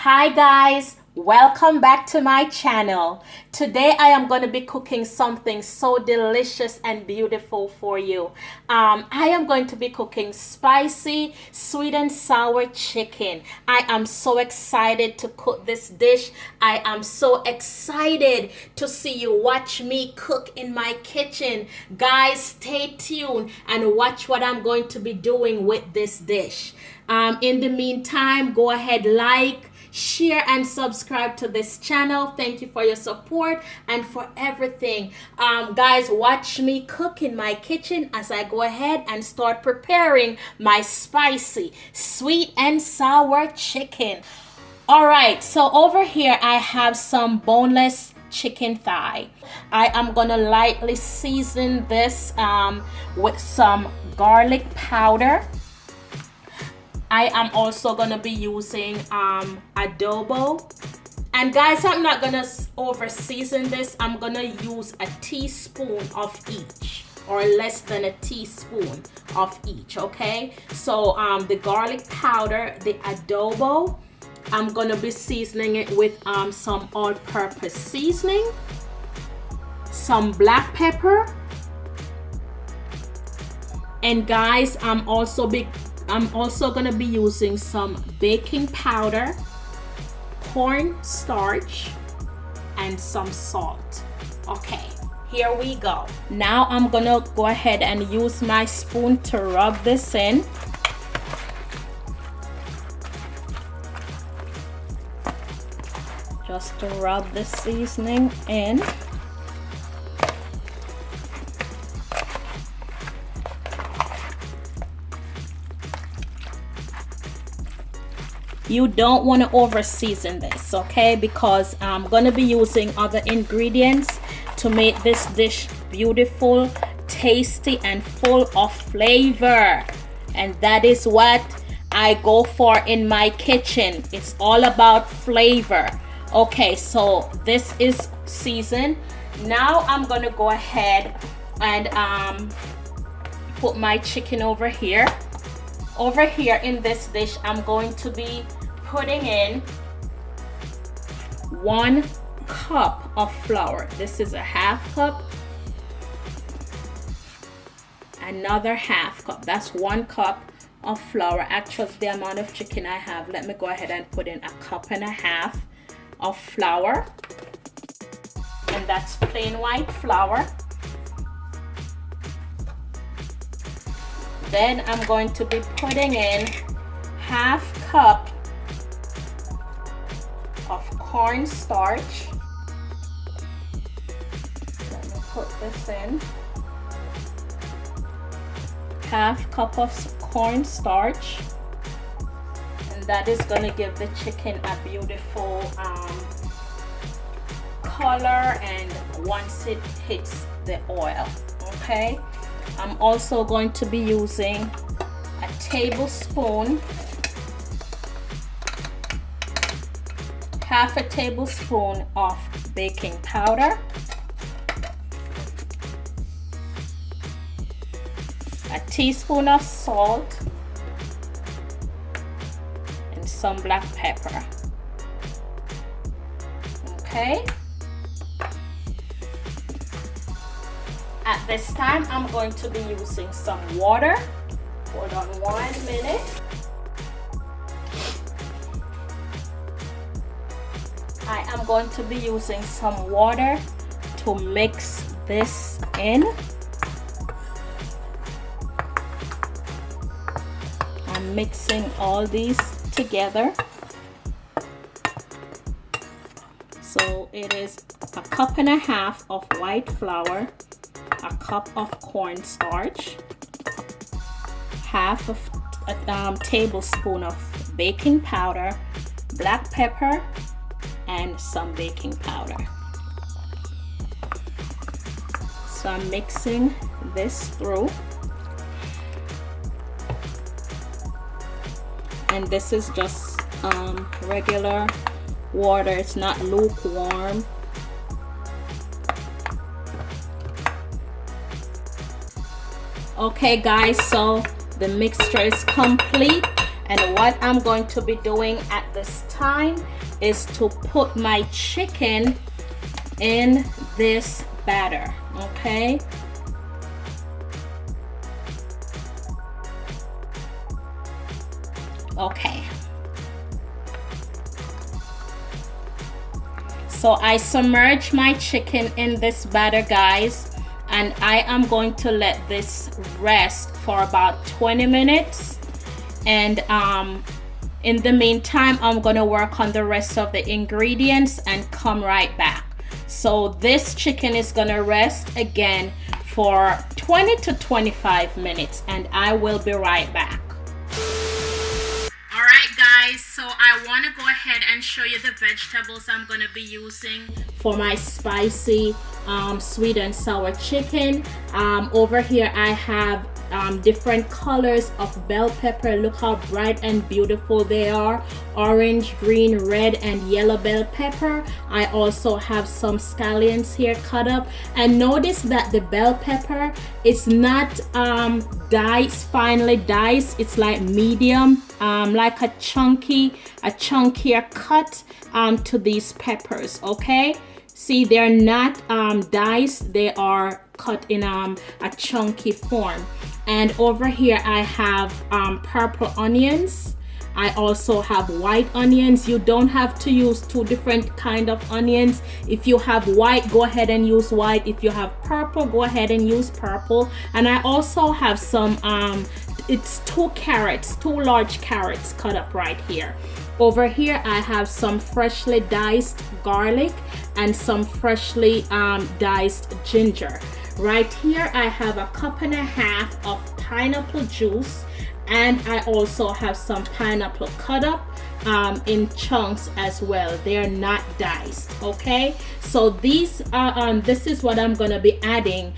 Hi guys, welcome back to my channel. Today I am going to be cooking something so delicious and beautiful for you. I am going to be cooking spicy sweet and sour chicken. I am so excited to cook this dish. I am so excited to see you watch me cook in my kitchen. Guys, stay tuned and watch what I'm going to be doing with this dish. In the meantime, go ahead, like, share and subscribe to this channel. Thank you for your support and for everything. Guys, watch me cook in my kitchen as I go ahead and start preparing my spicy sweet and sour chicken. All right, so over here I have some boneless chicken thigh. I am gonna lightly season this with some garlic powder. I am also going to be using adobo. And guys, I'm not going to over season this. I'm going to use a teaspoon of each, or less than a teaspoon of each, okay? So the garlic powder, the adobo, I'm going to be seasoning it with some all-purpose seasoning, some black pepper, and guys, I'm also going to be using some baking powder, cornstarch, and some salt. Okay, here we go. Now I'm going to go ahead and use my spoon to rub this in. Just to rub the seasoning in. You don't want to over season this, okay? Because I'm going to be using other ingredients to make this dish beautiful, tasty, and full of flavor. And that is what I go for in my kitchen. It's all about flavor. Okay, so this is seasoned. Now I'm going to go ahead and put my chicken over here. Over here in this dish, I'm going to be putting in 1 cup of flour. This is a half cup. Another half cup. That's 1 cup of flour. Actually, the amount of chicken I have. Let me go ahead and put in 1.5 cups of flour. And that's plain white flour. Then I'm going to be putting in 1/2 cup of cornstarch. Let me put this in. 1/2 cup of cornstarch. And that is going to give the chicken a beautiful color and once it hits the oil, okay? I'm also going to be using a tablespoon, 1/2 tablespoon of baking powder, a teaspoon of salt, and some black pepper. Okay. At this time, I'm going to be using some water. Hold on 1 minute. I am going to be using some water to mix this in. I'm mixing all these together. So it is 1.5 cups of white flour, 1 cup of cornstarch, 1/2 tablespoon of baking powder, black pepper, and some baking powder. So I'm mixing this through. And this is just regular water. It's not lukewarm. Okay guys, so the mixture is complete And what I'm going to be doing at this time is to put my chicken in this batter, okay? Okay. So I submerge my chicken in this batter, guys, and I am going to let this rest for about 20 minutes. And in the meantime, I'm gonna work on the rest of the ingredients and come right back. So this chicken is gonna rest again for 20 to 25 minutes, and I will be right back. Alright guys, so I want to go ahead and show you the vegetables I'm going to be using for my spicy sweet and sour chicken. Over here I have different colors of bell pepper. Look how bright and beautiful they are. Orange, green, red, and yellow bell pepper. I also have some scallions here cut up, and notice that the bell pepper is not diced, finely diced. It's like medium, like a chunkier cut to these peppers. Okay, see, they're not diced, they are cut in a chunky form. And over here I have purple onions. I also have white onions. You don't have to use two different kind of onions. If you have white, go ahead and use white. If you have purple, go ahead and use purple. And I also have some it's two large carrots cut up right here. Over here I have some freshly diced garlic and some freshly diced ginger. Right here I have a cup and a half of pineapple juice, and I also have some pineapple cut up in chunks as well. They are not diced. Okay, so these this is what I'm gonna be adding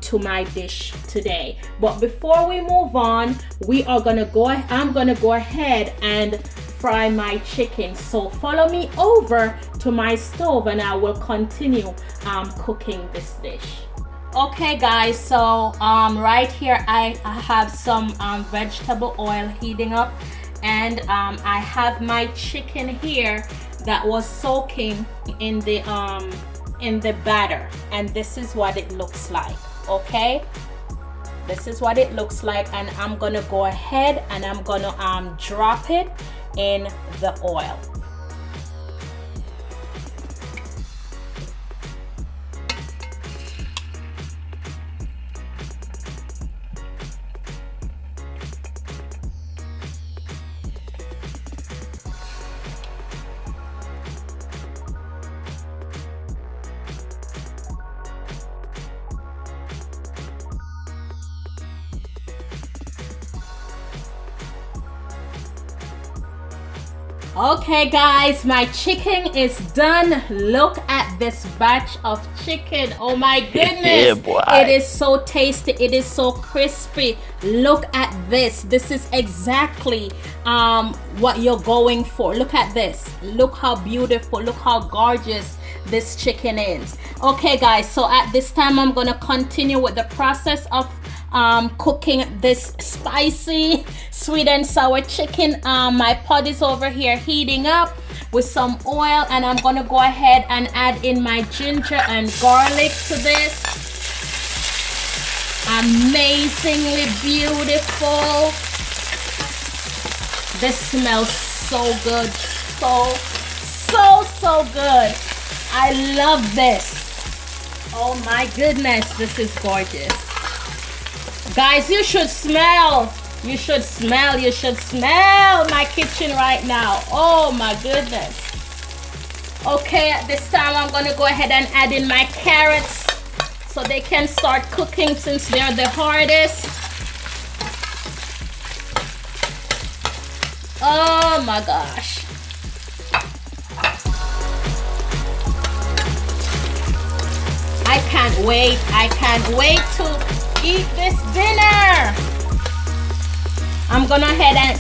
to my dish today. But before we move on, I'm gonna go ahead and fry my chicken. So follow me over to my stove and I will continue cooking this dish. Okay guys, so right here I have some vegetable oil heating up, and I have my chicken here that was soaking in the batter, and this is what it looks like. Okay, this is what it looks like, and I'm gonna go ahead and I'm gonna drop it in the oil. Okay guys, my chicken is done. Look at this batch of chicken. Oh my goodness. Yeah, boy. It is so tasty. It is so crispy. Look at this. This is exactly what you're going for. Look at this. Look how beautiful, look how gorgeous this chicken is. Okay guys, so at this time I'm gonna continue with the process of cooking this spicy sweet and sour chicken. My pot is over here heating up with some oil, and I'm gonna go ahead and add in my ginger and garlic to this. Amazingly beautiful. This smells so good, so good. I love this. Oh my goodness, this is gorgeous. Guys, you should smell my kitchen right now. Oh my goodness. Okay, at this time I'm gonna go ahead and add in my carrots so they can start cooking since they're the hardest. Oh my gosh. I can't wait to eat this dinner. I'm gonna ahead and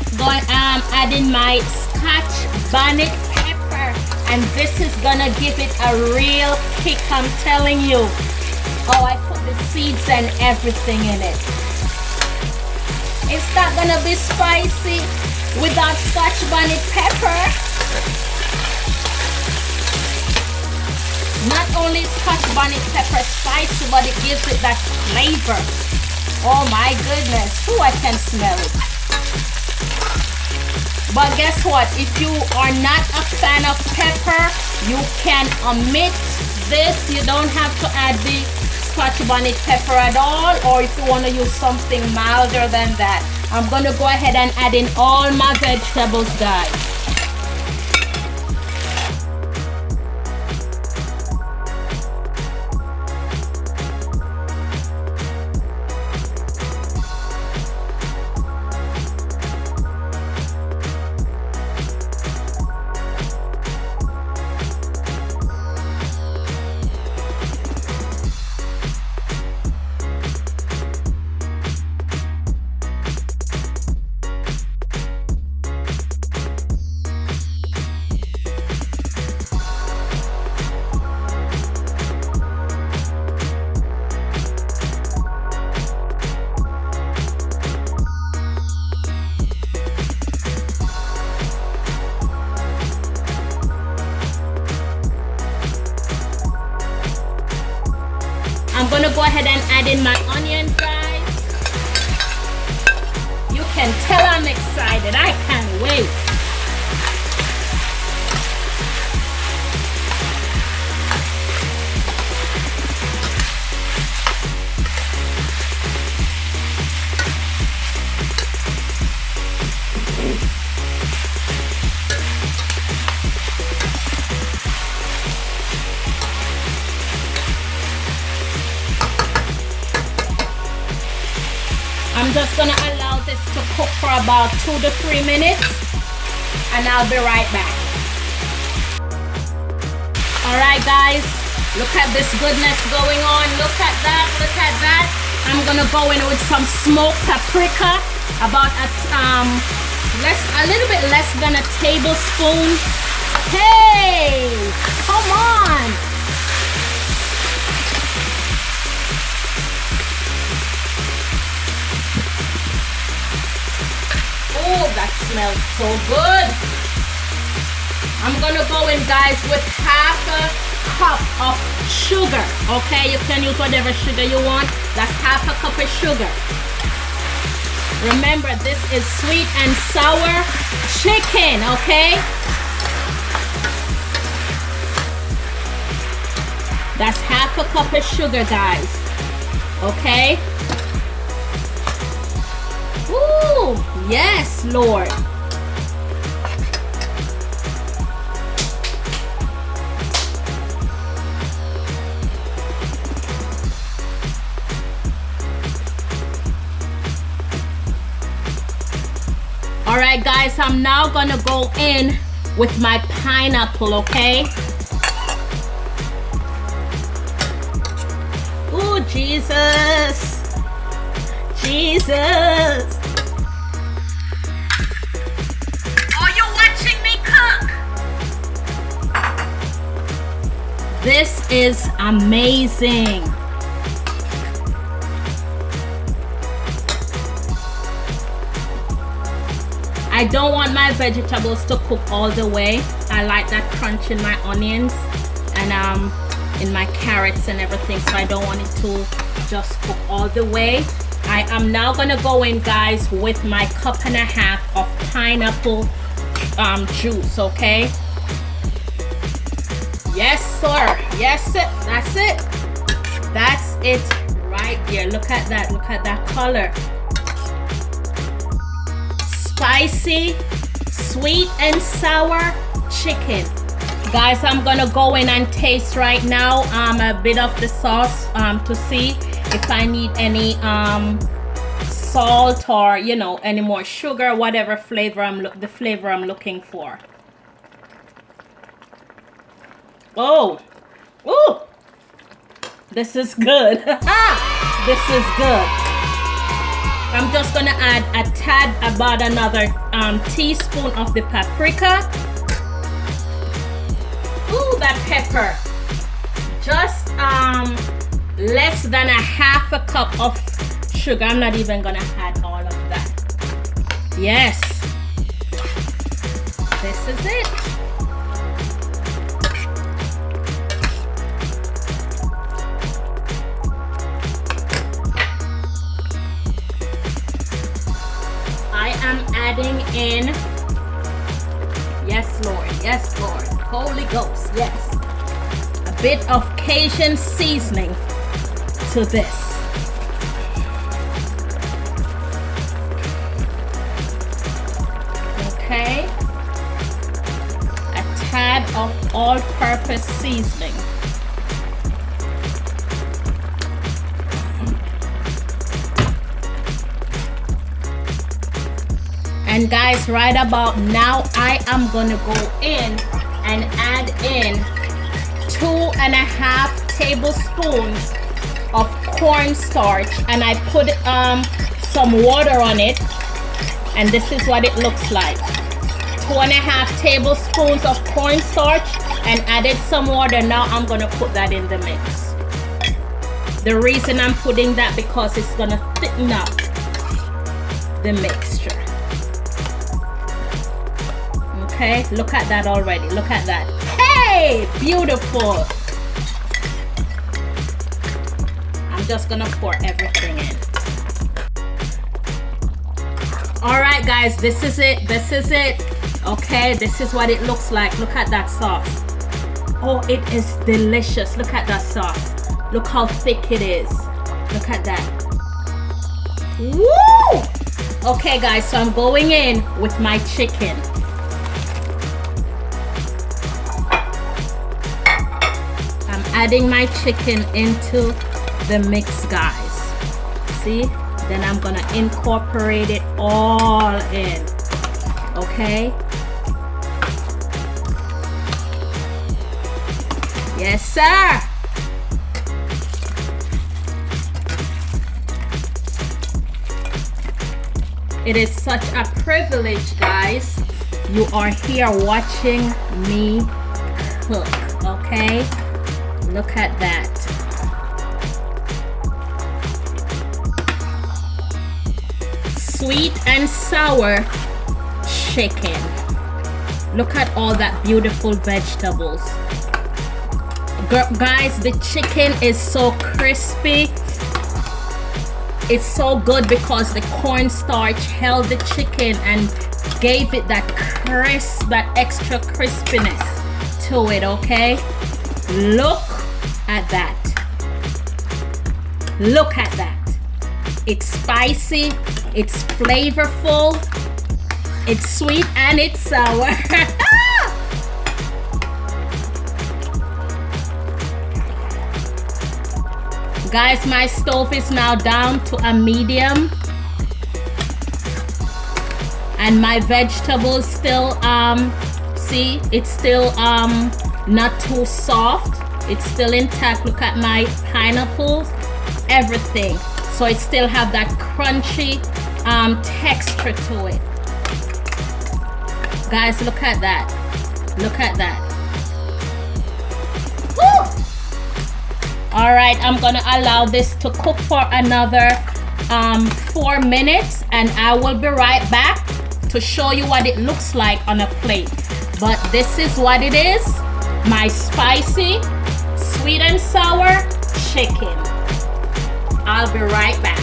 add in my Scotch bonnet pepper, and this is gonna give it a real kick, I'm telling you. Oh, I put the seeds and everything in it. It's not gonna be spicy without Scotch bonnet pepper. Not only is Scotch bonnet pepper spicy, but it gives it that flavor. Oh my goodness. Ooh, I can smell it. But guess what? If you are not a fan of pepper, you can omit this. You don't have to add the Scotch bonnet pepper at all, or if you want to use something milder than that. I'm going to go ahead and add in all my vegetables, guys. I'm gonna go ahead and add in my onions, guys. You can tell I'm excited. I can't wait. I'm just gonna allow this to cook for about 2 to 3 minutes and I'll be right back. Alright guys, look at this goodness going on. Look at that, look at that. I'm gonna go in with some smoked paprika, about a little bit less than a tablespoon. Hey, come on. Oh, that smells so good. I'm gonna go in, guys, with half a cup of sugar. Okay, you can use whatever sugar you want. That's half a cup of sugar. Remember, this is sweet and sour chicken, okay? That's half a cup of sugar, guys. Okay? Ooh, yes, Lord. All right, guys, I'm now gonna go in with my pineapple, okay? Ooh, Jesus. Jesus. Are you watching me cook? This is amazing. I don't want my vegetables to cook all the way. I like that crunch in my onions and in my carrots and everything, so I don't want it to just cook all the way. I am now gonna go in, guys, with my 1.5 cups of pineapple juice, okay? Yes, sir. Yes, it. That's it. That's it right there. Look at that. Look at that color. Spicy, sweet and sour chicken. Guys, I'm gonna go in and taste right now a bit of the sauce to see if I need any salt or, you know, any more sugar, whatever flavor the flavor I'm looking for. Oh, ooh, this is good. This is good. I'm just gonna add a tad, about another teaspoon of the paprika. Ooh, that pepper. Just less than a 1/2 cup of sugar. I'm not even gonna add all of that. Yes. This is it. I am adding in, yes Lord, Holy Ghost, yes, a bit of Cajun seasoning to this. Okay, a tad of all-purpose seasoning. And guys, right about now, I am gonna go in and add in 2.5 tablespoons of cornstarch, and I put some water on it, and this is what it looks like. 2.5 tablespoons of cornstarch and added some water. Now I'm gonna put that in the mix. The reason I'm putting that because it's gonna thicken up the mixture. Okay, look at that already. Look at that. Hey, beautiful. I'm just gonna pour everything in. All right, guys, this is it. This is it. Okay, this is what it looks like. Look at that sauce. Oh, it is delicious. Look at that sauce. Look how thick it is. Look at that. Woo! Okay, guys, so I'm going in with my chicken. Adding my chicken into the mix, guys. See? Then I'm gonna incorporate it all in. Okay? Yes, sir. It is such a privilege, guys. You are here watching me cook, okay? Look at that. Sweet and sour chicken. Look at all that beautiful vegetables. Guys, the chicken is so crispy. It's so good because the cornstarch held the chicken and gave it that crisp, that extra crispiness to it, okay? Look at that. Look at that. It's spicy, it's flavorful, it's sweet, and it's sour. Guys, my stove is now down to a medium, and my vegetables still see, it's still not too soft. It's still intact. Look at my pineapples, everything. So it still have that crunchy texture to it. Guys, look at that. Look at that. Woo! All right, I'm gonna allow this to cook for another 4 minutes, and I will be right back to show you what it looks like on a plate. But this is what it is. My spicy, sweet and sour chicken. I'll be right back.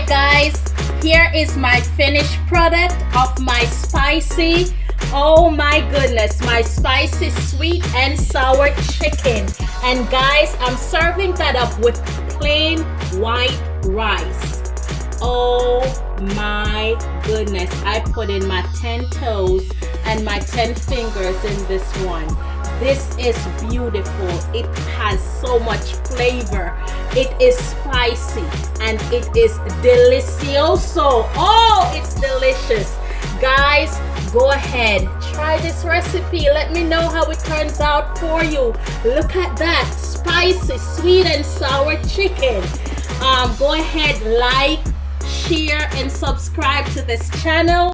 Guys, here is my finished product of my spicy, oh my goodness, my spicy sweet and sour chicken. And guys, I'm serving that up with plain white rice. Oh my goodness, I put in my 10 toes and my 10 fingers in this one. This is beautiful. It has so much flavor. It is spicy and it is delicioso. Oh, it's delicious. Guys, go ahead, try this recipe. Let me know how it turns out for you. Look at that spicy, sweet and sour chicken. Go ahead, like, share and subscribe to this channel.